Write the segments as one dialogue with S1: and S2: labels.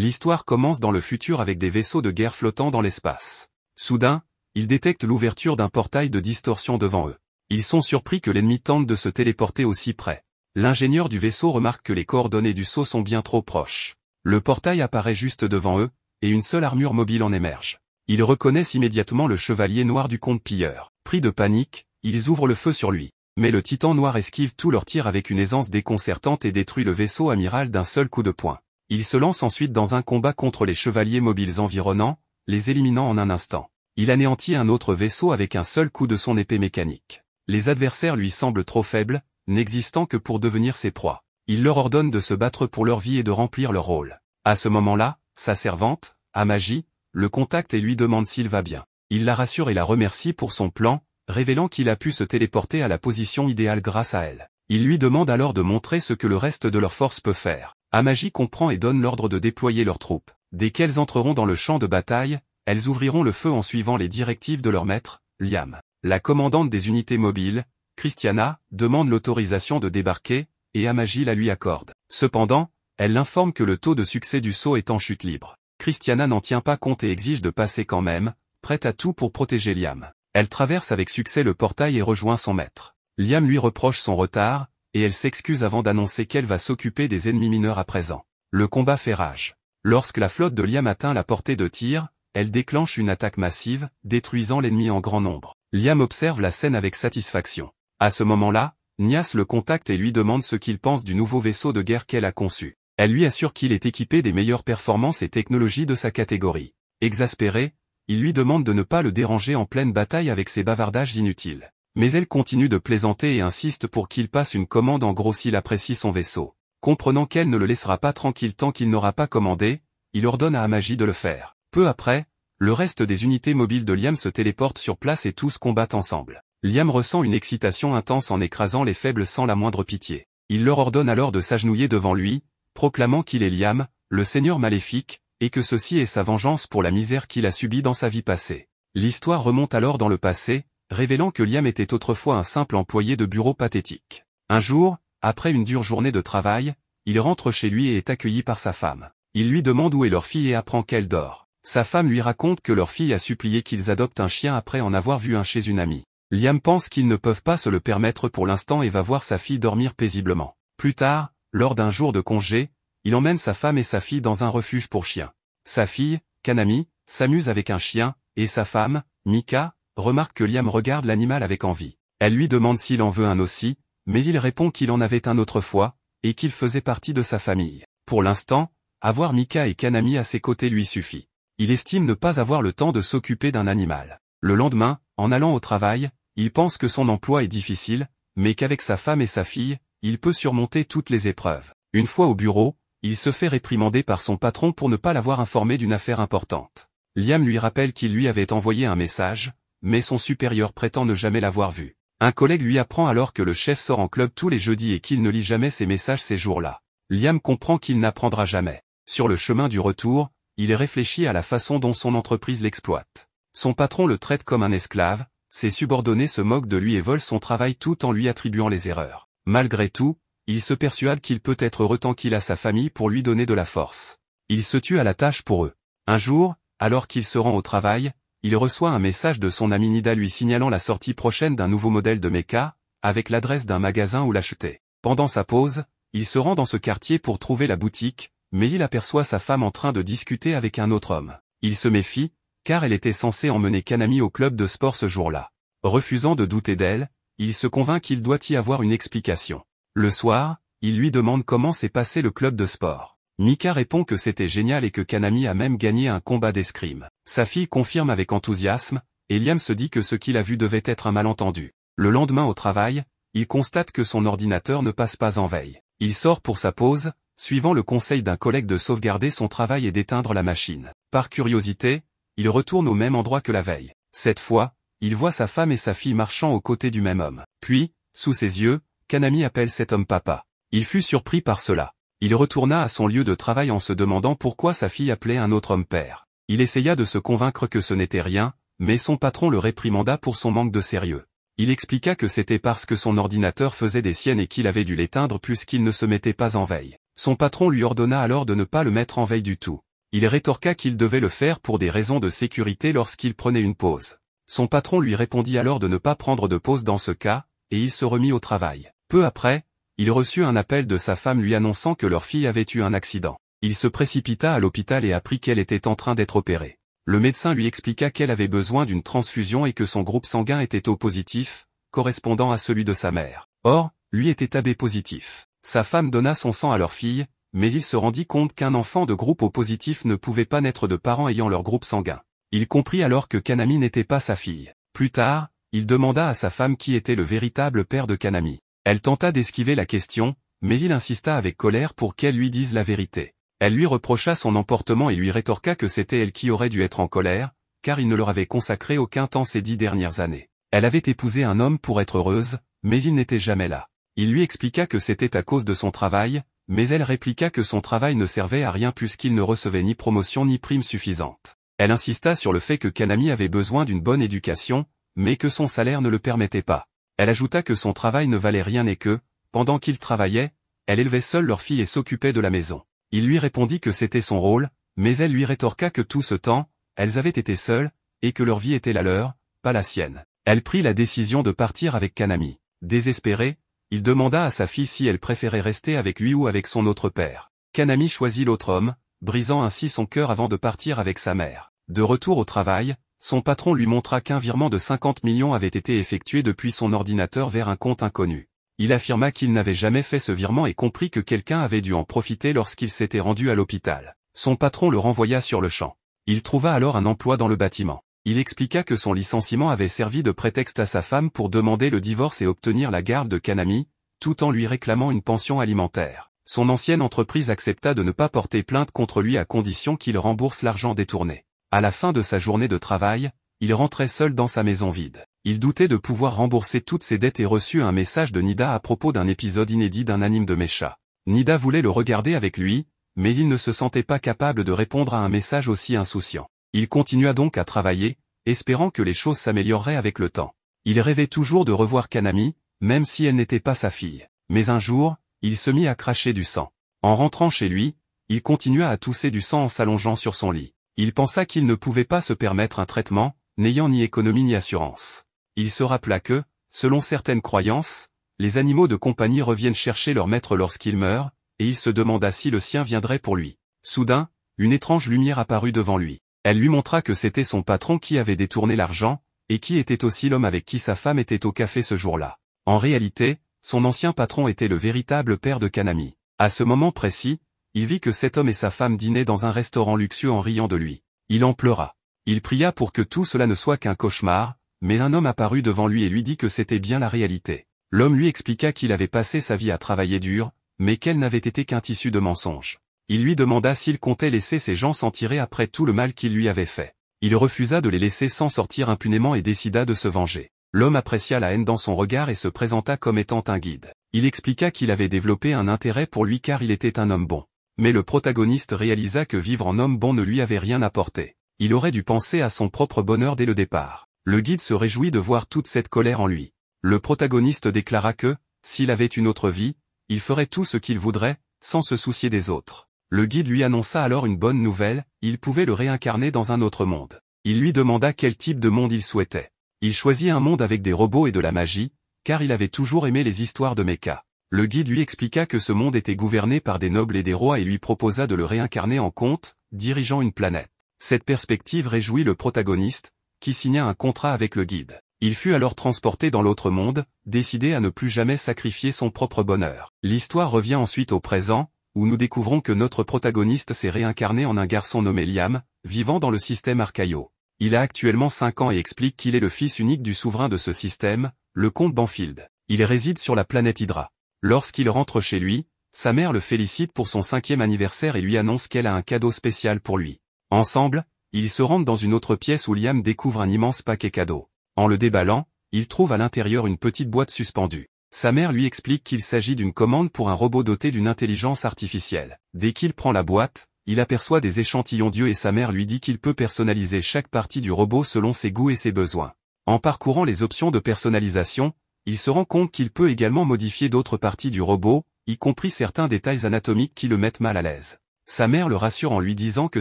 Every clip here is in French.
S1: L'histoire commence dans le futur avec des vaisseaux de guerre flottant dans l'espace. Soudain, ils détectent l'ouverture d'un portail de distorsion devant eux. Ils sont surpris que l'ennemi tente de se téléporter aussi près. L'ingénieur du vaisseau remarque que les coordonnées du saut sont bien trop proches. Le portail apparaît juste devant eux, et une seule armure mobile en émerge. Ils reconnaissent immédiatement le chevalier noir du comte pilleur. Pris de panique, ils ouvrent le feu sur lui. Mais le titan noir esquive tous leurs tirs avec une aisance déconcertante et détruit le vaisseau amiral d'un seul coup de poing. Il se lance ensuite dans un combat contre les chevaliers mobiles environnants, les éliminant en un instant. Il anéantit un autre vaisseau avec un seul coup de son épée mécanique. Les adversaires lui semblent trop faibles, n'existant que pour devenir ses proies. Il leur ordonne de se battre pour leur vie et de remplir leur rôle. À ce moment-là, sa servante, Amaji, le contacte et lui demande s'il va bien. Il la rassure et la remercie pour son plan, révélant qu'il a pu se téléporter à la position idéale grâce à elle. Il lui demande alors de montrer ce que le reste de leur force peut faire. Amaji comprend et donne l'ordre de déployer leurs troupes. Dès qu'elles entreront dans le champ de bataille, elles ouvriront le feu en suivant les directives de leur maître, Liam. La commandante des unités mobiles, Christiana, demande l'autorisation de débarquer, et Amaji la lui accorde. Cependant, elle l'informe que le taux de succès du saut est en chute libre. Christiana n'en tient pas compte et exige de passer quand même, prête à tout pour protéger Liam. Elle traverse avec succès le portail et rejoint son maître. Liam lui reproche son retard, et elle s'excuse avant d'annoncer qu'elle va s'occuper des ennemis mineurs à présent. Le combat fait rage. Lorsque la flotte de Liam atteint la portée de tir, elle déclenche une attaque massive, détruisant l'ennemi en grand nombre. Liam observe la scène avec satisfaction. À ce moment-là, Nias le contacte et lui demande ce qu'il pense du nouveau vaisseau de guerre qu'elle a conçu. Elle lui assure qu'il est équipé des meilleures performances et technologies de sa catégorie. Exaspéré, il lui demande de ne pas le déranger en pleine bataille avec ses bavardages inutiles. Mais elle continue de plaisanter et insiste pour qu'il passe une commande en gros s'il apprécie son vaisseau. Comprenant qu'elle ne le laissera pas tranquille tant qu'il n'aura pas commandé, il ordonne à Amaji de le faire. Peu après, le reste des unités mobiles de Liam se téléportent sur place et tous combattent ensemble. Liam ressent une excitation intense en écrasant les faibles sans la moindre pitié. Il leur ordonne alors de s'agenouiller devant lui, proclamant qu'il est Liam, le seigneur maléfique, et que ceci est sa vengeance pour la misère qu'il a subie dans sa vie passée. L'histoire remonte alors dans le passé, révélant que Liam était autrefois un simple employé de bureau pathétique. Un jour, après une dure journée de travail, il rentre chez lui et est accueilli par sa femme. Il lui demande où est leur fille et apprend qu'elle dort. Sa femme lui raconte que leur fille a supplié qu'ils adoptent un chien après en avoir vu un chez une amie. Liam pense qu'ils ne peuvent pas se le permettre pour l'instant et va voir sa fille dormir paisiblement. Plus tard, lors d'un jour de congé, il emmène sa femme et sa fille dans un refuge pour chiens. Sa fille, Kanami, s'amuse avec un chien, et sa femme, Mika, remarque que Liam regarde l'animal avec envie. Elle lui demande s'il en veut un aussi, mais il répond qu'il en avait un autrefois, et qu'il faisait partie de sa famille. Pour l'instant, avoir Mika et Kanami à ses côtés lui suffit. Il estime ne pas avoir le temps de s'occuper d'un animal. Le lendemain, en allant au travail, il pense que son emploi est difficile, mais qu'avec sa femme et sa fille, il peut surmonter toutes les épreuves. Une fois au bureau, il se fait réprimander par son patron pour ne pas l'avoir informé d'une affaire importante. Liam lui rappelle qu'il lui avait envoyé un message, mais son supérieur prétend ne jamais l'avoir vu. Un collègue lui apprend alors que le chef sort en club tous les jeudis et qu'il ne lit jamais ses messages ces jours-là. Liam comprend qu'il n'apprendra jamais. Sur le chemin du retour, il réfléchit à la façon dont son entreprise l'exploite. Son patron le traite comme un esclave, ses subordonnés se moquent de lui et volent son travail tout en lui attribuant les erreurs. Malgré tout, il se persuade qu'il peut être heureux tant qu'il a sa famille pour lui donner de la force. Il se tue à la tâche pour eux. Un jour, alors qu'il se rend au travail, il reçoit un message de son ami Nida lui signalant la sortie prochaine d'un nouveau modèle de mecha, avec l'adresse d'un magasin où l'acheter. Pendant sa pause, il se rend dans ce quartier pour trouver la boutique, mais il aperçoit sa femme en train de discuter avec un autre homme. Il se méfie, car elle était censée emmener Kanami au club de sport ce jour-là. Refusant de douter d'elle, il se convainc qu'il doit y avoir une explication. Le soir, il lui demande comment s'est passé le club de sport. Mika répond que c'était génial et que Kanami a même gagné un combat d'escrime. Sa fille confirme avec enthousiasme, et Liam se dit que ce qu'il a vu devait être un malentendu. Le lendemain au travail, il constate que son ordinateur ne passe pas en veille. Il sort pour sa pause, suivant le conseil d'un collègue de sauvegarder son travail et d'éteindre la machine. Par curiosité, il retourne au même endroit que la veille. Cette fois, il voit sa femme et sa fille marchant aux côtés du même homme. Puis, sous ses yeux, Kanami appelle cet homme papa. Il fut surpris par cela. Il retourna à son lieu de travail en se demandant pourquoi sa fille appelait un autre homme père. Il essaya de se convaincre que ce n'était rien, mais son patron le réprimanda pour son manque de sérieux. Il expliqua que c'était parce que son ordinateur faisait des siennes et qu'il avait dû l'éteindre puisqu'il ne se mettait pas en veille. Son patron lui ordonna alors de ne pas le mettre en veille du tout. Il rétorqua qu'il devait le faire pour des raisons de sécurité lorsqu'il prenait une pause. Son patron lui répondit alors de ne pas prendre de pause dans ce cas, et il se remit au travail. Peu après, il reçut un appel de sa femme lui annonçant que leur fille avait eu un accident. Il se précipita à l'hôpital et apprit qu'elle était en train d'être opérée. Le médecin lui expliqua qu'elle avait besoin d'une transfusion et que son groupe sanguin était O positif, correspondant à celui de sa mère. Or, lui était AB positif. Sa femme donna son sang à leur fille, mais il se rendit compte qu'un enfant de groupe O positif ne pouvait pas naître de parents ayant leur groupe sanguin. Il comprit alors que Kanami n'était pas sa fille. Plus tard, il demanda à sa femme qui était le véritable père de Kanami. Elle tenta d'esquiver la question, mais il insista avec colère pour qu'elle lui dise la vérité. Elle lui reprocha son emportement et lui rétorqua que c'était elle qui aurait dû être en colère, car il ne leur avait consacré aucun temps ces 10 dernières années. Elle avait épousé un homme pour être heureuse, mais il n'était jamais là. Il lui expliqua que c'était à cause de son travail, mais elle répliqua que son travail ne servait à rien puisqu'il ne recevait ni promotion ni prime suffisante. Elle insista sur le fait que Kanami avait besoin d'une bonne éducation, mais que son salaire ne le permettait pas. Elle ajouta que son travail ne valait rien et que, pendant qu'il travaillait, elle élevait seule leur fille et s'occupait de la maison. Il lui répondit que c'était son rôle, mais elle lui rétorqua que tout ce temps, elles avaient été seules, et que leur vie était la leur, pas la sienne. Elle prit la décision de partir avec Kanami. Désespéré, il demanda à sa fille si elle préférait rester avec lui ou avec son autre père. Kanami choisit l'autre homme, brisant ainsi son cœur avant de partir avec sa mère. De retour au travail, son patron lui montra qu'un virement de 50 millions avait été effectué depuis son ordinateur vers un compte inconnu. Il affirma qu'il n'avait jamais fait ce virement et comprit que quelqu'un avait dû en profiter lorsqu'il s'était rendu à l'hôpital. Son patron le renvoya sur le champ. Il trouva alors un emploi dans le bâtiment. Il expliqua que son licenciement avait servi de prétexte à sa femme pour demander le divorce et obtenir la garde de Kanami, tout en lui réclamant une pension alimentaire. Son ancienne entreprise accepta de ne pas porter plainte contre lui à condition qu'il rembourse l'argent détourné. À la fin de sa journée de travail, il rentrait seul dans sa maison vide. Il doutait de pouvoir rembourser toutes ses dettes et reçut un message de Nida à propos d'un épisode inédit d'un anime de mecha. Nida voulait le regarder avec lui, mais il ne se sentait pas capable de répondre à un message aussi insouciant. Il continua donc à travailler, espérant que les choses s'amélioreraient avec le temps. Il rêvait toujours de revoir Kanami, même si elle n'était pas sa fille. Mais un jour, il se mit à cracher du sang. En rentrant chez lui, il continua à tousser du sang en s'allongeant sur son lit. Il pensa qu'il ne pouvait pas se permettre un traitement, n'ayant ni économie ni assurance. Il se rappela que, selon certaines croyances, les animaux de compagnie reviennent chercher leur maître lorsqu'ils meurent, et il se demanda si le sien viendrait pour lui. Soudain, une étrange lumière apparut devant lui. Elle lui montra que c'était son patron qui avait détourné l'argent, et qui était aussi l'homme avec qui sa femme était au café ce jour-là. En réalité, son ancien patron était le véritable père de Kanami. À ce moment précis, il vit que cet homme et sa femme dînaient dans un restaurant luxueux en riant de lui. Il en pleura. Il pria pour que tout cela ne soit qu'un cauchemar, mais un homme apparut devant lui et lui dit que c'était bien la réalité. L'homme lui expliqua qu'il avait passé sa vie à travailler dur, mais qu'elle n'avait été qu'un tissu de mensonges. Il lui demanda s'il comptait laisser ces gens s'en tirer après tout le mal qu'ils lui avaient fait. Il refusa de les laisser s'en sortir impunément et décida de se venger. L'homme apprécia la haine dans son regard et se présenta comme étant un guide. Il expliqua qu'il avait développé un intérêt pour lui car il était un homme bon. Mais le protagoniste réalisa que vivre en homme bon ne lui avait rien apporté. Il aurait dû penser à son propre bonheur dès le départ. Le guide se réjouit de voir toute cette colère en lui. Le protagoniste déclara que, s'il avait une autre vie, il ferait tout ce qu'il voudrait, sans se soucier des autres. Le guide lui annonça alors une bonne nouvelle, il pouvait le réincarner dans un autre monde. Il lui demanda quel type de monde il souhaitait. Il choisit un monde avec des robots et de la magie, car il avait toujours aimé les histoires de mecha. Le guide lui expliqua que ce monde était gouverné par des nobles et des rois et lui proposa de le réincarner en comte, dirigeant une planète. Cette perspective réjouit le protagoniste, qui signa un contrat avec le guide. Il fut alors transporté dans l'autre monde, décidé à ne plus jamais sacrifier son propre bonheur. L'histoire revient ensuite au présent, où nous découvrons que notre protagoniste s'est réincarné en un garçon nommé Liam, vivant dans le système Arcaio. Il a actuellement 5 ans et explique qu'il est le fils unique du souverain de ce système, le comte Banfield. Il réside sur la planète Hydra. Lorsqu'il rentre chez lui, sa mère le félicite pour son 5e anniversaire et lui annonce qu'elle a un cadeau spécial pour lui. Ensemble, ils se rendent dans une autre pièce où Liam découvre un immense paquet cadeau. En le déballant, il trouve à l'intérieur une petite boîte suspendue. Sa mère lui explique qu'il s'agit d'une commande pour un robot doté d'une intelligence artificielle. Dès qu'il prend la boîte, il aperçoit des échantillons d'yeux et sa mère lui dit qu'il peut personnaliser chaque partie du robot selon ses goûts et ses besoins. En parcourant les options de personnalisation, il se rend compte qu'il peut également modifier d'autres parties du robot, y compris certains détails anatomiques qui le mettent mal à l'aise. Sa mère le rassure en lui disant que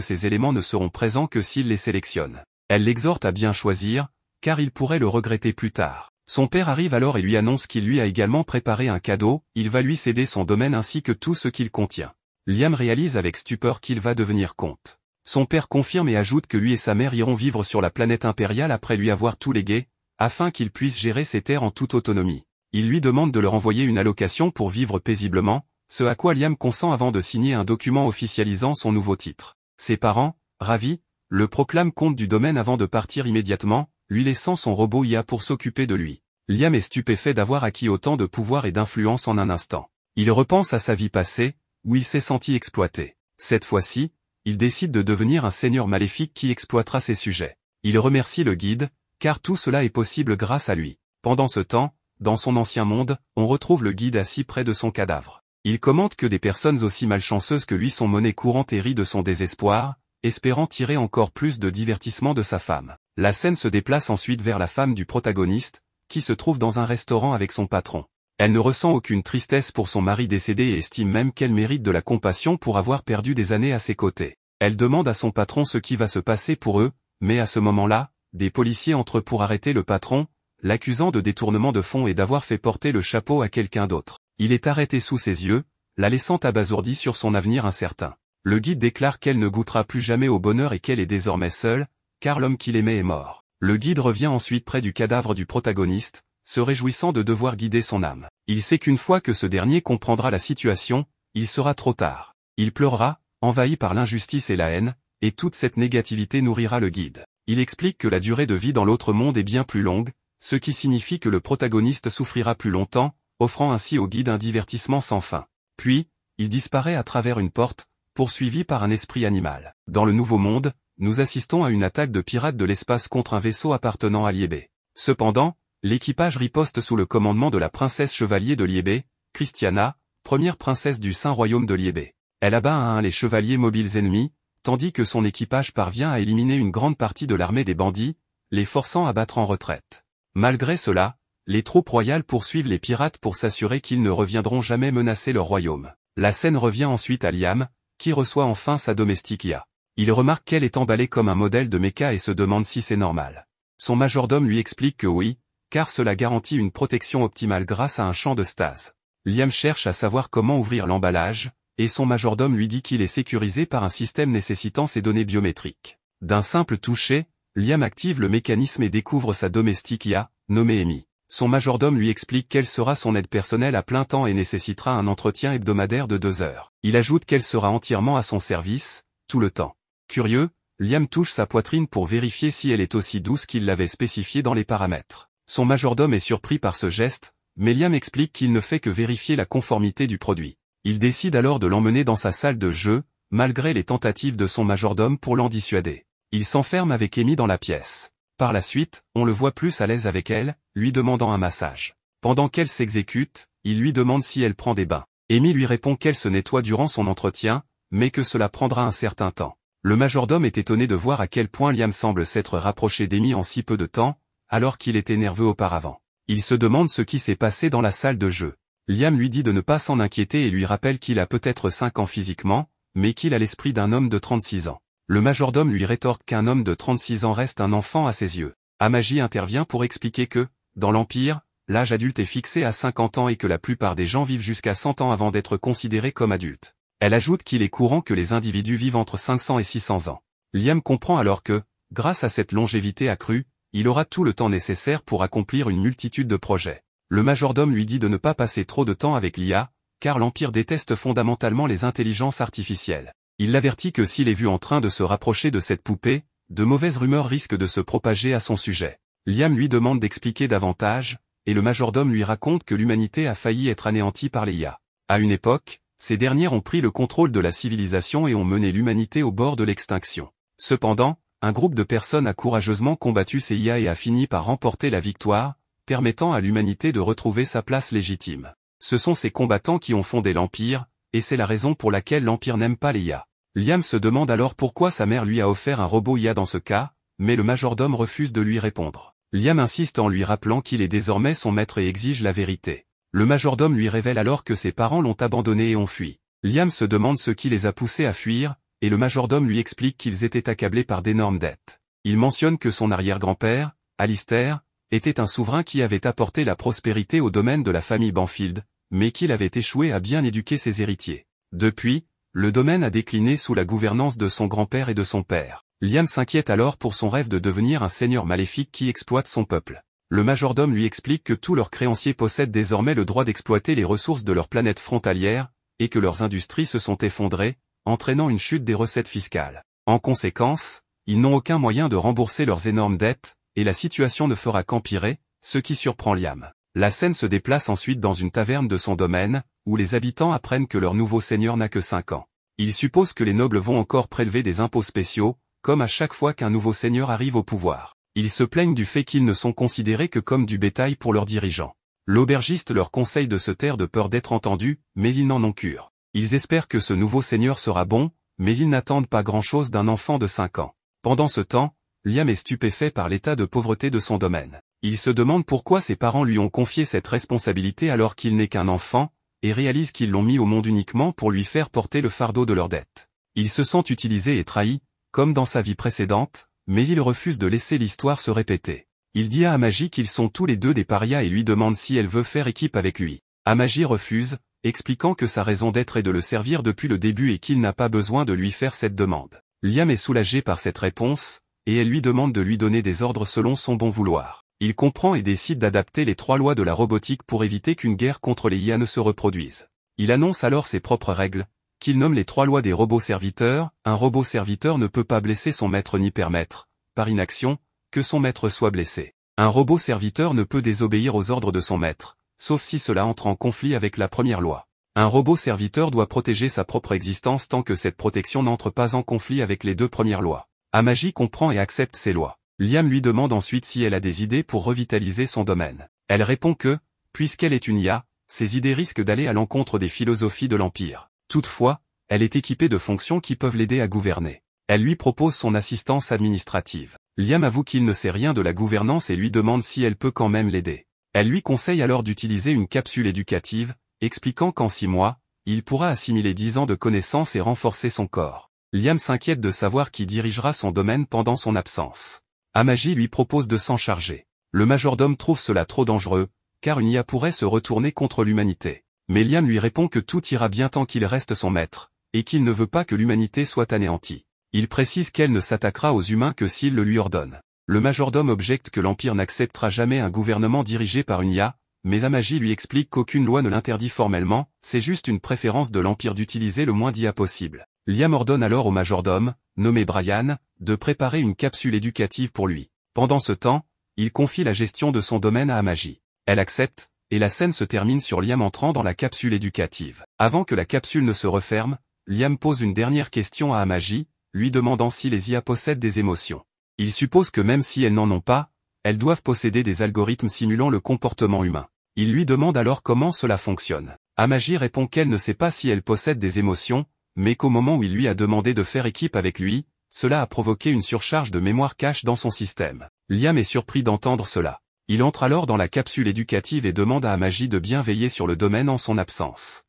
S1: ces éléments ne seront présents que s'il les sélectionne. Elle l'exhorte à bien choisir, car il pourrait le regretter plus tard. Son père arrive alors et lui annonce qu'il lui a également préparé un cadeau, il va lui céder son domaine ainsi que tout ce qu'il contient. Liam réalise avec stupeur qu'il va devenir comte. Son père confirme et ajoute que lui et sa mère iront vivre sur la planète impériale après lui avoir tout légué, afin qu'il puisse gérer ses terres en toute autonomie. Il lui demande de leur envoyer une allocation pour vivre paisiblement, ce à quoi Liam consent avant de signer un document officialisant son nouveau titre. Ses parents, ravis, le proclament comte du domaine avant de partir immédiatement, lui laissant son robot IA pour s'occuper de lui. Liam est stupéfait d'avoir acquis autant de pouvoir et d'influence en un instant. Il repense à sa vie passée, où il s'est senti exploité. Cette fois-ci, il décide de devenir un seigneur maléfique qui exploitera ses sujets. Il remercie le guide, car tout cela est possible grâce à lui. Pendant ce temps, dans son ancien monde, on retrouve le guide assis près de son cadavre. Il commente que des personnes aussi malchanceuses que lui sont monnaie courante et rit de son désespoir, espérant tirer encore plus de divertissement de sa femme. La scène se déplace ensuite vers la femme du protagoniste, qui se trouve dans un restaurant avec son patron. Elle ne ressent aucune tristesse pour son mari décédé et estime même qu'elle mérite de la compassion pour avoir perdu des années à ses côtés. Elle demande à son patron ce qui va se passer pour eux, mais à ce moment-là, des policiers entrent pour arrêter le patron, l'accusant de détournement de fonds et d'avoir fait porter le chapeau à quelqu'un d'autre. Il est arrêté sous ses yeux, la laissant abasourdie sur son avenir incertain. Le guide déclare qu'elle ne goûtera plus jamais au bonheur et qu'elle est désormais seule, car l'homme qu'il aimait est mort. Le guide revient ensuite près du cadavre du protagoniste, se réjouissant de devoir guider son âme. Il sait qu'une fois que ce dernier comprendra la situation, il sera trop tard. Il pleurera, envahi par l'injustice et la haine, et toute cette négativité nourrira le guide. Il explique que la durée de vie dans l'autre monde est bien plus longue, ce qui signifie que le protagoniste souffrira plus longtemps, offrant ainsi au guide un divertissement sans fin. Puis, il disparaît à travers une porte, poursuivi par un esprit animal. Dans le Nouveau Monde, nous assistons à une attaque de pirates de l'espace contre un vaisseau appartenant à Liébé. Cependant, l'équipage riposte sous le commandement de la princesse chevalier de Liébé, Christiana, première princesse du Saint-Royaume de Liébé. Elle abat à un les chevaliers mobiles ennemis, tandis que son équipage parvient à éliminer une grande partie de l'armée des bandits, les forçant à battre en retraite. Malgré cela, les troupes royales poursuivent les pirates pour s'assurer qu'ils ne reviendront jamais menacer leur royaume. La scène revient ensuite à Liam, qui reçoit enfin sa domestique IA. Il remarque qu'elle est emballée comme un modèle de méca et se demande si c'est normal. Son majordome lui explique que oui, car cela garantit une protection optimale grâce à un champ de stase. Liam cherche à savoir comment ouvrir l'emballage, et son majordome lui dit qu'il est sécurisé par un système nécessitant ses données biométriques. D'un simple toucher, Liam active le mécanisme et découvre sa domestique IA, nommée Amy. Son majordome lui explique qu'elle sera son aide personnelle à plein temps et nécessitera un entretien hebdomadaire de 2 heures. Il ajoute qu'elle sera entièrement à son service, tout le temps. Curieux, Liam touche sa poitrine pour vérifier si elle est aussi douce qu'il l'avait spécifié dans les paramètres. Son majordome est surpris par ce geste, mais Liam explique qu'il ne fait que vérifier la conformité du produit. Il décide alors de l'emmener dans sa salle de jeu, malgré les tentatives de son majordome pour l'en dissuader. Il s'enferme avec Amy dans la pièce. Par la suite, on le voit plus à l'aise avec elle, lui demandant un massage. Pendant qu'elle s'exécute, il lui demande si elle prend des bains. Amy lui répond qu'elle se nettoie durant son entretien, mais que cela prendra un certain temps. Le majordome est étonné de voir à quel point Liam semble s'être rapproché d'Amy en si peu de temps, alors qu'il était nerveux auparavant. Il se demande ce qui s'est passé dans la salle de jeu. Liam lui dit de ne pas s'en inquiéter et lui rappelle qu'il a peut-être 5 ans physiquement, mais qu'il a l'esprit d'un homme de 36 ans. Le majordome lui rétorque qu'un homme de 36 ans reste un enfant à ses yeux. Amaji intervient pour expliquer que, dans l'Empire, l'âge adulte est fixé à 50 ans et que la plupart des gens vivent jusqu'à 100 ans avant d'être considérés comme adultes. Elle ajoute qu'il est courant que les individus vivent entre 500 et 600 ans. Liam comprend alors que, grâce à cette longévité accrue, il aura tout le temps nécessaire pour accomplir une multitude de projets. Le majordome lui dit de ne pas passer trop de temps avec l'IA, car l'Empire déteste fondamentalement les intelligences artificielles. Il l'avertit que s'il est vu en train de se rapprocher de cette poupée, de mauvaises rumeurs risquent de se propager à son sujet. Liam lui demande d'expliquer davantage, et le majordome lui raconte que l'humanité a failli être anéantie par les IA. À une époque, ces dernières ont pris le contrôle de la civilisation et ont mené l'humanité au bord de l'extinction. Cependant, un groupe de personnes a courageusement combattu ces IA et a fini par remporter la victoire, permettant à l'humanité de retrouver sa place légitime. Ce sont ces combattants qui ont fondé l'Empire, et c'est la raison pour laquelle l'Empire n'aime pas les IA. Liam se demande alors pourquoi sa mère lui a offert un robot IA dans ce cas, mais le majordome refuse de lui répondre. Liam insiste en lui rappelant qu'il est désormais son maître et exige la vérité. Le majordome lui révèle alors que ses parents l'ont abandonné et ont fui. Liam se demande ce qui les a poussés à fuir, et le majordome lui explique qu'ils étaient accablés par d'énormes dettes. Il mentionne que son arrière-grand-père, Alistair, était un souverain qui avait apporté la prospérité au domaine de la famille Banfield, mais qu'il avait échoué à bien éduquer ses héritiers. Depuis, le domaine a décliné sous la gouvernance de son grand-père et de son père. Liam s'inquiète alors pour son rêve de devenir un seigneur maléfique qui exploite son peuple. Le majordome lui explique que tous leurs créanciers possèdent désormais le droit d'exploiter les ressources de leur planète frontalière, et que leurs industries se sont effondrées, entraînant une chute des recettes fiscales. En conséquence, ils n'ont aucun moyen de rembourser leurs énormes dettes, et la situation ne fera qu'empirer, ce qui surprend Liam. La scène se déplace ensuite dans une taverne de son domaine, où les habitants apprennent que leur nouveau seigneur n'a que 5 ans. Ils supposent que les nobles vont encore prélever des impôts spéciaux, comme à chaque fois qu'un nouveau seigneur arrive au pouvoir. Ils se plaignent du fait qu'ils ne sont considérés que comme du bétail pour leurs dirigeants. L'aubergiste leur conseille de se taire de peur d'être entendus, mais ils n'en ont cure. Ils espèrent que ce nouveau seigneur sera bon, mais ils n'attendent pas grand-chose d'un enfant de 5 ans. Pendant ce temps, Liam est stupéfait par l'état de pauvreté de son domaine. Il se demande pourquoi ses parents lui ont confié cette responsabilité alors qu'il n'est qu'un enfant, et réalise qu'ils l'ont mis au monde uniquement pour lui faire porter le fardeau de leurs dettes. Il se sent utilisé et trahi, comme dans sa vie précédente, mais il refuse de laisser l'histoire se répéter. Il dit à Amaji qu'ils sont tous les deux des parias et lui demande si elle veut faire équipe avec lui. Amaji refuse, expliquant que sa raison d'être est de le servir depuis le début et qu'il n'a pas besoin de lui faire cette demande. Liam est soulagé par cette réponse, et elle lui demande de lui donner des ordres selon son bon vouloir. Il comprend et décide d'adapter les 3 lois de la robotique pour éviter qu'une guerre contre les IA ne se reproduise. Il annonce alors ses propres règles, qu'il nomme les 3 lois des robots serviteurs. Un robot serviteur ne peut pas blesser son maître ni permettre, par inaction, que son maître soit blessé. Un robot serviteur ne peut désobéir aux ordres de son maître, sauf si cela entre en conflit avec la première loi. Un robot serviteur doit protéger sa propre existence tant que cette protection n'entre pas en conflit avec les 2 premières lois. Amaji comprend et accepte ces lois. Liam lui demande ensuite si elle a des idées pour revitaliser son domaine. Elle répond que, puisqu'elle est une IA, ses idées risquent d'aller à l'encontre des philosophies de l'Empire. Toutefois, elle est équipée de fonctions qui peuvent l'aider à gouverner. Elle lui propose son assistance administrative. Liam avoue qu'il ne sait rien de la gouvernance et lui demande si elle peut quand même l'aider. Elle lui conseille alors d'utiliser une capsule éducative, expliquant qu'en 6 mois, il pourra assimiler 10 ans de connaissances et renforcer son corps. Liam s'inquiète de savoir qui dirigera son domaine pendant son absence. Amaji lui propose de s'en charger. Le majordome trouve cela trop dangereux, car une IA pourrait se retourner contre l'humanité. Mais Liam lui répond que tout ira bien tant qu'il reste son maître, et qu'il ne veut pas que l'humanité soit anéantie. Il précise qu'elle ne s'attaquera aux humains que s'il le lui ordonne. Le majordome objecte que l'Empire n'acceptera jamais un gouvernement dirigé par une IA, mais Amaji lui explique qu'aucune loi ne l'interdit formellement, c'est juste une préférence de l'Empire d'utiliser le moins d'IA possible. Liam ordonne alors au majordome, nommé Brian, de préparer une capsule éducative pour lui. Pendant ce temps, il confie la gestion de son domaine à Amaji. Elle accepte, et la scène se termine sur Liam entrant dans la capsule éducative. Avant que la capsule ne se referme, Liam pose une dernière question à Amaji, lui demandant si les IA possèdent des émotions. Il suppose que même si elles n'en ont pas, elles doivent posséder des algorithmes simulant le comportement humain. Il lui demande alors comment cela fonctionne. Amaji répond qu'elle ne sait pas si elles possèdent des émotions, mais qu'au moment où il lui a demandé de faire équipe avec lui, cela a provoqué une surcharge de mémoire cache dans son système. Liam est surpris d'entendre cela. Il entre alors dans la capsule éducative et demande à Amaji de bien veiller sur le domaine en son absence.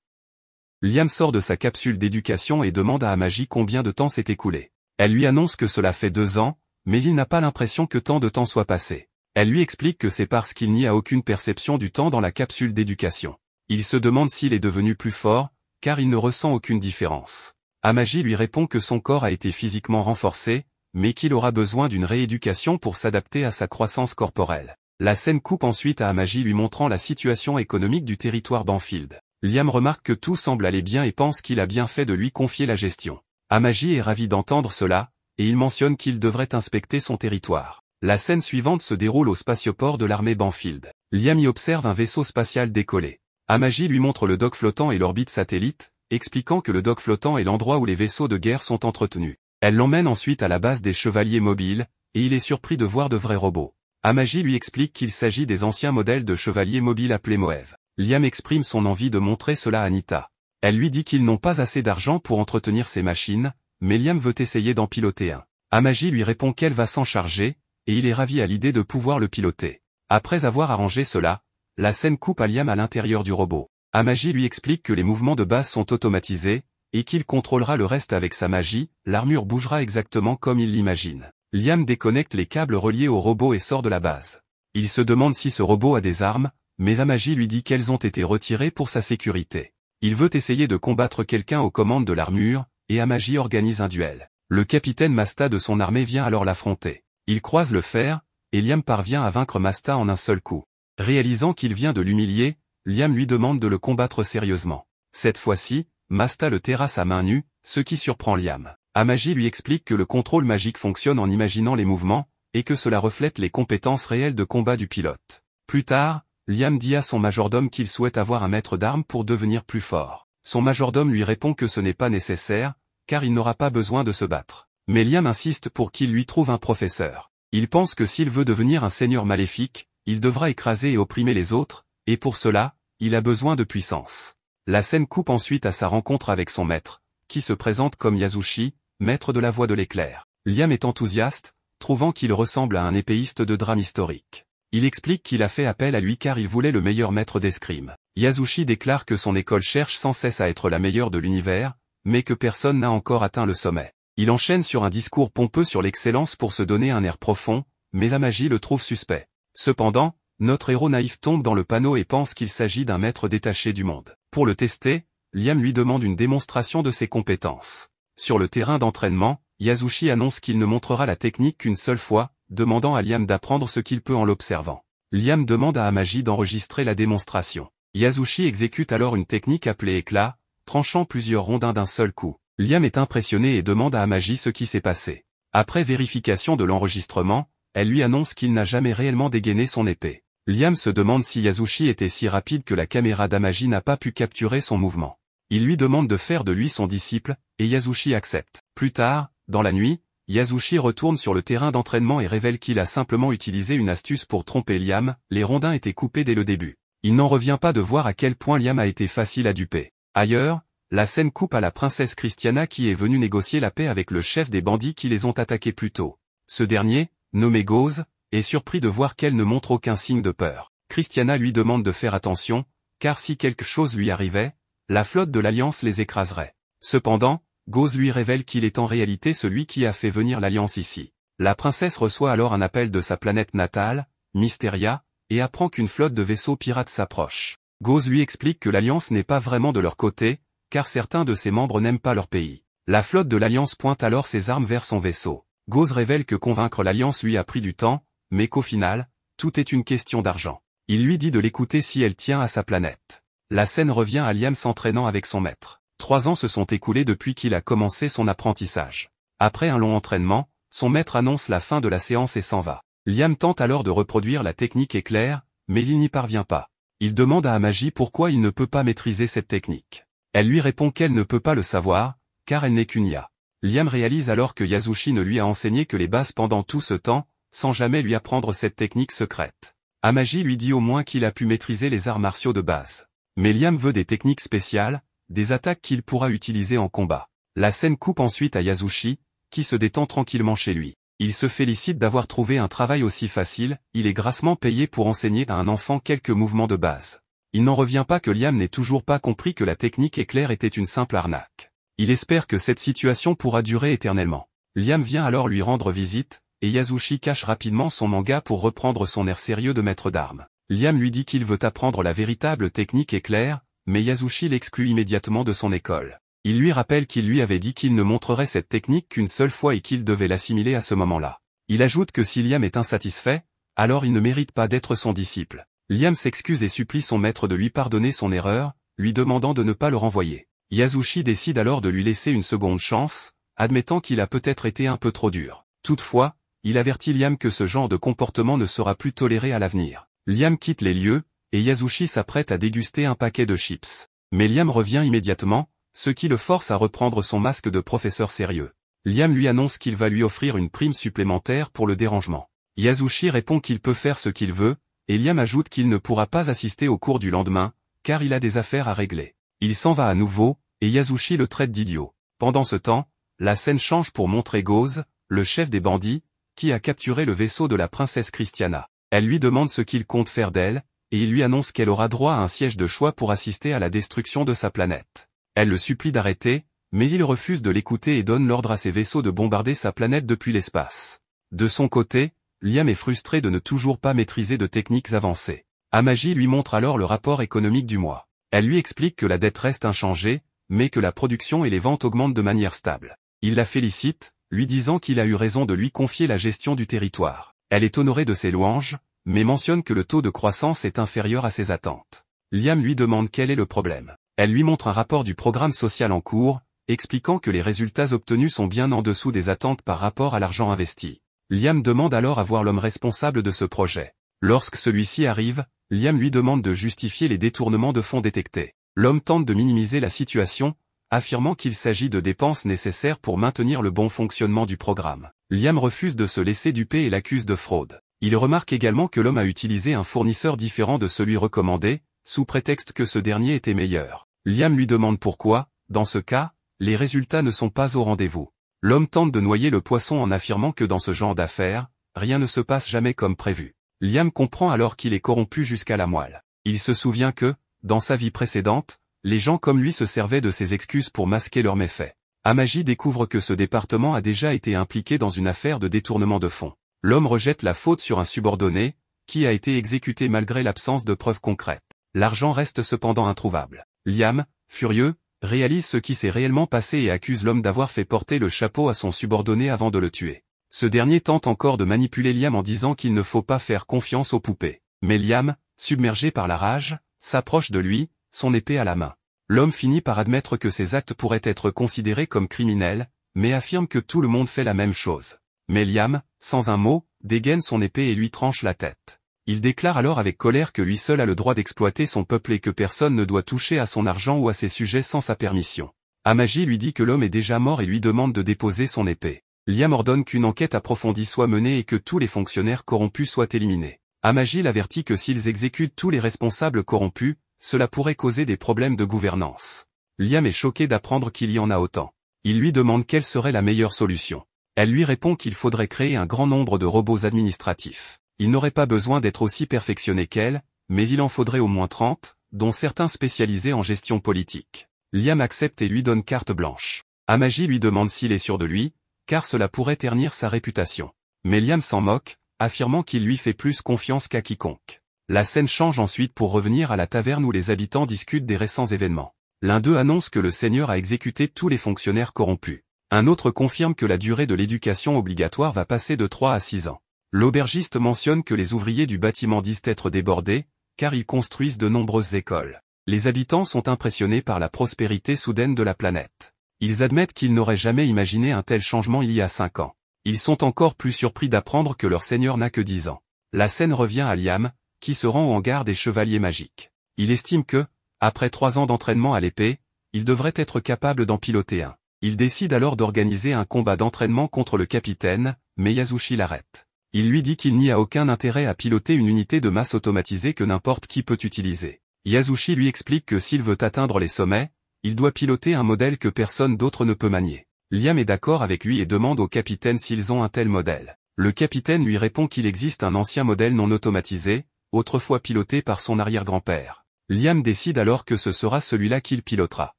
S1: Liam sort de sa capsule d'éducation et demande à Amaji combien de temps s'est écoulé. Elle lui annonce que cela fait 2 ans, mais il n'a pas l'impression que tant de temps soit passé. Elle lui explique que c'est parce qu'il n'y a aucune perception du temps dans la capsule d'éducation. Il se demande s'il est devenu plus fort, car il ne ressent aucune différence. Amaji lui répond que son corps a été physiquement renforcé, mais qu'il aura besoin d'une rééducation pour s'adapter à sa croissance corporelle. La scène coupe ensuite à Amaji lui montrant la situation économique du territoire Banfield. Liam remarque que tout semble aller bien et pense qu'il a bien fait de lui confier la gestion. Amaji est ravi d'entendre cela, et il mentionne qu'il devrait inspecter son territoire. La scène suivante se déroule au spatioport de l'armée Banfield. Liam y observe un vaisseau spatial décoller. Amaji lui montre le dock flottant et l'orbite satellite, expliquant que le dock flottant est l'endroit où les vaisseaux de guerre sont entretenus. Elle l'emmène ensuite à la base des chevaliers mobiles, et il est surpris de voir de vrais robots. Amaji lui explique qu'il s'agit des anciens modèles de chevaliers mobiles appelés Moev. Liam exprime son envie de montrer cela à Anita. Elle lui dit qu'ils n'ont pas assez d'argent pour entretenir ces machines, mais Liam veut essayer d'en piloter un. Amaji lui répond qu'elle va s'en charger, et il est ravi à l'idée de pouvoir le piloter. Après avoir arrangé cela, la scène coupe à Liam à l'intérieur du robot. Amaji lui explique que les mouvements de base sont automatisés, et qu'il contrôlera le reste avec sa magie, l'armure bougera exactement comme il l'imagine. Liam déconnecte les câbles reliés au robot et sort de la base. Il se demande si ce robot a des armes, mais Amaji lui dit qu'elles ont été retirées pour sa sécurité. Il veut essayer de combattre quelqu'un aux commandes de l'armure, et Amaji organise un duel. Le capitaine Masta de son armée vient alors l'affronter. Il croise le fer, et Liam parvient à vaincre Masta en un seul coup. Réalisant qu'il vient de l'humilier, Liam lui demande de le combattre sérieusement. Cette fois-ci, Masta le terrasse à main nue, ce qui surprend Liam. Amaji lui explique que le contrôle magique fonctionne en imaginant les mouvements, et que cela reflète les compétences réelles de combat du pilote. Plus tard, Liam dit à son majordome qu'il souhaite avoir un maître d'armes pour devenir plus fort. Son majordome lui répond que ce n'est pas nécessaire, car il n'aura pas besoin de se battre. Mais Liam insiste pour qu'il lui trouve un professeur. Il pense que s'il veut devenir un seigneur maléfique, il devra écraser et opprimer les autres, et pour cela, il a besoin de puissance. La scène coupe ensuite à sa rencontre avec son maître, qui se présente comme Yasushi, maître de la voie de l'éclair. Liam est enthousiaste, trouvant qu'il ressemble à un épéiste de drame historique. Il explique qu'il a fait appel à lui car il voulait le meilleur maître d'escrime. Yasushi déclare que son école cherche sans cesse à être la meilleure de l'univers, mais que personne n'a encore atteint le sommet. Il enchaîne sur un discours pompeux sur l'excellence pour se donner un air profond, mais Amaji le trouve suspect. Cependant, notre héros naïf tombe dans le panneau et pense qu'il s'agit d'un maître détaché du monde. Pour le tester, Liam lui demande une démonstration de ses compétences. Sur le terrain d'entraînement, Yasushi annonce qu'il ne montrera la technique qu'une seule fois, demandant à Liam d'apprendre ce qu'il peut en l'observant. Liam demande à Amaji d'enregistrer la démonstration. Yasushi exécute alors une technique appelée éclat, tranchant plusieurs rondins d'un seul coup. Liam est impressionné et demande à Amaji ce qui s'est passé. Après vérification de l'enregistrement, elle lui annonce qu'il n'a jamais réellement dégainé son épée. Liam se demande si Yasushi était si rapide que la caméra d'Amaji n'a pas pu capturer son mouvement. Il lui demande de faire de lui son disciple, et Yasushi accepte. Plus tard, dans la nuit, Yasushi retourne sur le terrain d'entraînement et révèle qu'il a simplement utilisé une astuce pour tromper Liam, les rondins étaient coupés dès le début. Il n'en revient pas de voir à quel point Liam a été facile à duper. Ailleurs, la scène coupe à la princesse Christiana qui est venue négocier la paix avec le chef des bandits qui les ont attaqués plus tôt. Ce dernier, nommé Gauze, est surpris de voir qu'elle ne montre aucun signe de peur. Christiana lui demande de faire attention, car si quelque chose lui arrivait, la flotte de l'Alliance les écraserait. Cependant, Gauze lui révèle qu'il est en réalité celui qui a fait venir l'Alliance ici. La princesse reçoit alors un appel de sa planète natale, Mysteria, et apprend qu'une flotte de vaisseaux pirates s'approche. Gauze lui explique que l'Alliance n'est pas vraiment de leur côté, car certains de ses membres n'aiment pas leur pays. La flotte de l'Alliance pointe alors ses armes vers son vaisseau. Gauze révèle que convaincre l'Alliance lui a pris du temps, mais qu'au final, tout est une question d'argent. Il lui dit de l'écouter si elle tient à sa planète. La scène revient à Liam s'entraînant avec son maître. 3 ans se sont écoulés depuis qu'il a commencé son apprentissage. Après un long entraînement, son maître annonce la fin de la séance et s'en va. Liam tente alors de reproduire la technique éclair, mais il n'y parvient pas. Il demande à Amaji pourquoi il ne peut pas maîtriser cette technique. Elle lui répond qu'elle ne peut pas le savoir, car elle n'est qu'une IA. Liam réalise alors que Yasushi ne lui a enseigné que les bases pendant tout ce temps, sans jamais lui apprendre cette technique secrète. Amaji lui dit au moins qu'il a pu maîtriser les arts martiaux de base. Mais Liam veut des techniques spéciales, des attaques qu'il pourra utiliser en combat. La scène coupe ensuite à Yasushi, qui se détend tranquillement chez lui. Il se félicite d'avoir trouvé un travail aussi facile, il est grassement payé pour enseigner à un enfant quelques mouvements de base. Il n'en revient pas que Liam n'ait toujours pas compris que la technique éclair était une simple arnaque. Il espère que cette situation pourra durer éternellement. Liam vient alors lui rendre visite, et Yasushi cache rapidement son manga pour reprendre son air sérieux de maître d'armes. Liam lui dit qu'il veut apprendre la véritable technique éclair, mais Yasushi l'exclut immédiatement de son école. Il lui rappelle qu'il lui avait dit qu'il ne montrerait cette technique qu'une seule fois et qu'il devait l'assimiler à ce moment-là. Il ajoute que si Liam est insatisfait, alors il ne mérite pas d'être son disciple. Liam s'excuse et supplie son maître de lui pardonner son erreur, lui demandant de ne pas le renvoyer. Yasushi décide alors de lui laisser une seconde chance, admettant qu'il a peut-être été un peu trop dur. Toutefois, il avertit Liam que ce genre de comportement ne sera plus toléré à l'avenir. Liam quitte les lieux, et Yasushi s'apprête à déguster un paquet de chips. Mais Liam revient immédiatement, ce qui le force à reprendre son masque de professeur sérieux. Liam lui annonce qu'il va lui offrir une prime supplémentaire pour le dérangement. Yasushi répond qu'il peut faire ce qu'il veut, et Liam ajoute qu'il ne pourra pas assister au cours du lendemain, car il a des affaires à régler. Il s'en va à nouveau, et Yasushi le traite d'idiot. Pendant ce temps, la scène change pour montrer Gauze, le chef des bandits, qui a capturé le vaisseau de la princesse Christiana. Elle lui demande ce qu'il compte faire d'elle, et il lui annonce qu'elle aura droit à un siège de choix pour assister à la destruction de sa planète. Elle le supplie d'arrêter, mais il refuse de l'écouter et donne l'ordre à ses vaisseaux de bombarder sa planète depuis l'espace. De son côté, Liam est frustré de ne toujours pas maîtriser de techniques avancées. Amaji lui montre alors le rapport économique du mois. Elle lui explique que la dette reste inchangée, mais que la production et les ventes augmentent de manière stable. Il la félicite, lui disant qu'il a eu raison de lui confier la gestion du territoire. Elle est honorée de ses louanges, mais mentionne que le taux de croissance est inférieur à ses attentes. Liam lui demande quel est le problème. Elle lui montre un rapport du programme social en cours, expliquant que les résultats obtenus sont bien en dessous des attentes par rapport à l'argent investi. Liam demande alors à voir l'homme responsable de ce projet. Lorsque celui-ci arrive, Liam lui demande de justifier les détournements de fonds détectés. L'homme tente de minimiser la situation, affirmant qu'il s'agit de dépenses nécessaires pour maintenir le bon fonctionnement du programme. Liam refuse de se laisser duper et l'accuse de fraude. Il remarque également que l'homme a utilisé un fournisseur différent de celui recommandé, sous prétexte que ce dernier était meilleur. Liam lui demande pourquoi, dans ce cas, les résultats ne sont pas au rendez-vous. L'homme tente de noyer le poisson en affirmant que dans ce genre d'affaires, rien ne se passe jamais comme prévu. Liam comprend alors qu'il est corrompu jusqu'à la moelle. Il se souvient que, dans sa vie précédente, les gens comme lui se servaient de ces excuses pour masquer leurs méfaits. Amaji découvre que ce département a déjà été impliqué dans une affaire de détournement de fonds. L'homme rejette la faute sur un subordonné, qui a été exécuté malgré l'absence de preuves concrètes. L'argent reste cependant introuvable. Liam, furieux, réalise ce qui s'est réellement passé et accuse l'homme d'avoir fait porter le chapeau à son subordonné avant de le tuer. Ce dernier tente encore de manipuler Liam en disant qu'il ne faut pas faire confiance aux poupées. Mais Liam, submergé par la rage, s'approche de lui, son épée à la main. L'homme finit par admettre que ses actes pourraient être considérés comme criminels, mais affirme que tout le monde fait la même chose. Mais Liam, sans un mot, dégaine son épée et lui tranche la tête. Il déclare alors avec colère que lui seul a le droit d'exploiter son peuple et que personne ne doit toucher à son argent ou à ses sujets sans sa permission. Amaji lui dit que l'homme est déjà mort et lui demande de déposer son épée. Liam ordonne qu'une enquête approfondie soit menée et que tous les fonctionnaires corrompus soient éliminés. Amaji l'avertit que s'ils exécutent tous les responsables corrompus, cela pourrait causer des problèmes de gouvernance. Liam est choqué d'apprendre qu'il y en a autant. Il lui demande quelle serait la meilleure solution. Elle lui répond qu'il faudrait créer un grand nombre de robots administratifs. Il n'aurait pas besoin d'être aussi perfectionné qu'elle, mais il en faudrait au moins 30, dont certains spécialisés en gestion politique. Liam accepte et lui donne carte blanche. Amaji lui demande s'il est sûr de lui, car cela pourrait ternir sa réputation. Mais Liam s'en moque, affirmant qu'il lui fait plus confiance qu'à quiconque. La scène change ensuite pour revenir à la taverne où les habitants discutent des récents événements. L'un d'eux annonce que le seigneur a exécuté tous les fonctionnaires corrompus. Un autre confirme que la durée de l'éducation obligatoire va passer de 3 à 6 ans. L'aubergiste mentionne que les ouvriers du bâtiment disent être débordés, car ils construisent de nombreuses écoles. Les habitants sont impressionnés par la prospérité soudaine de la planète. Ils admettent qu'ils n'auraient jamais imaginé un tel changement il y a 5 ans. Ils sont encore plus surpris d'apprendre que leur seigneur n'a que 10 ans. La scène revient à Liam, qui se rend au hangar des chevaliers magiques. Il estime que, après 3 ans d'entraînement à l'épée, il devrait être capable d'en piloter un. Il décide alors d'organiser un combat d'entraînement contre le capitaine, mais Yasushi l'arrête. Il lui dit qu'il n'y a aucun intérêt à piloter une unité de masse automatisée que n'importe qui peut utiliser. Yasushi lui explique que s'il veut atteindre les sommets, il doit piloter un modèle que personne d'autre ne peut manier. Liam est d'accord avec lui et demande au capitaine s'ils ont un tel modèle. Le capitaine lui répond qu'il existe un ancien modèle non automatisé, autrefois piloté par son arrière-grand-père. Liam décide alors que ce sera celui-là qu'il pilotera.